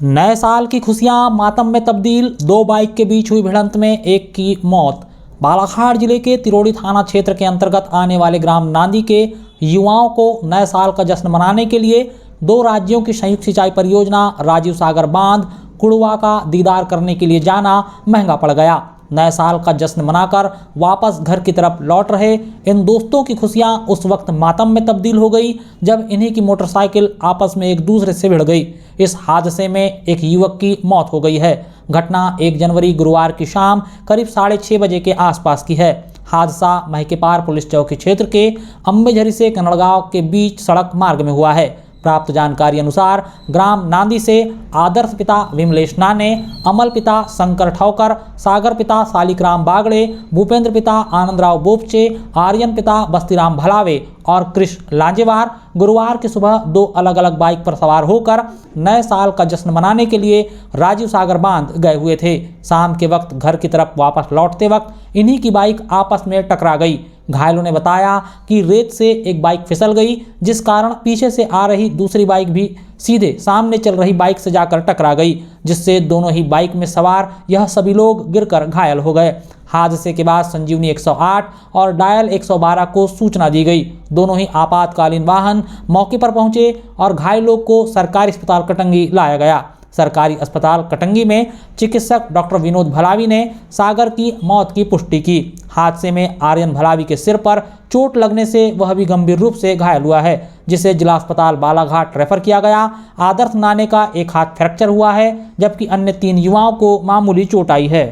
नए साल की खुशियां मातम में तब्दील। दो बाइक के बीच हुई भिड़ंत में एक की मौत। बालाघाट जिले के तिरोड़ी थाना क्षेत्र के अंतर्गत आने वाले ग्राम नांदी के युवाओं को नए साल का जश्न मनाने के लिए दो राज्यों की संयुक्त सिंचाई परियोजना राजीव सागर बांध कुड़वा का दीदार करने के लिए जाना महंगा पड़ गया। नए साल का जश्न मनाकर वापस घर की तरफ लौट रहे इन दोस्तों की खुशियां उस वक्त मातम में तब्दील हो गई जब इन्हीं की मोटरसाइकिल आपस में एक दूसरे से भिड़ गई। इस हादसे में एक युवक की मौत हो गई है। घटना 1 जनवरी गुरुवार की शाम करीब 6:30 बजे के आसपास की है। हादसा महकेपार पुलिस चौकी क्षेत्र के अम्बेझरी से कनड़गांव के बीच सड़क मार्ग में हुआ है। प्राप्त जानकारी अनुसार ग्राम नांदी से आदर्श पिता विमलेश नाने, अमल पिता शंकर ठौकर, सागर पिता शालिकराम बागड़े, भूपेंद्र पिता आनंदराव बोपचे, आर्यन पिता बस्तीराम भलावे और कृष्ण लांजेवार गुरुवार की सुबह 2 अलग अलग बाइक पर सवार होकर नए साल का जश्न मनाने के लिए राजीव सागर बांध गए हुए थे। शाम के वक्त घर की तरफ वापस लौटते वक्त इन्हीं की बाइक आपस में टकरा गई। घायलों ने बताया कि रेत से एक बाइक फिसल गई जिस कारण पीछे से आ रही दूसरी बाइक भी सीधे सामने चल रही बाइक से जाकर टकरा गई, जिससे दोनों ही बाइक में सवार यह सभी लोग गिरकर घायल हो गए। हादसे के बाद संजीवनी 108 और डायल 112 को सूचना दी गई। दोनों ही आपातकालीन वाहन मौके पर पहुंचे और घायलों को सरकारी अस्पताल कटंगी लाया गया। सरकारी अस्पताल कटंगी में चिकित्सक डॉक्टर विनोद भलावी ने सागर की मौत की पुष्टि की। हादसे में आर्यन भलावी के सिर पर चोट लगने से वह भी गंभीर रूप से घायल हुआ है, जिसे जिला अस्पताल बालाघाट रेफर किया गया। आदर्श नाने का एक हाथ फ्रैक्चर हुआ है जबकि अन्य 3 युवाओं को मामूली चोट आई है।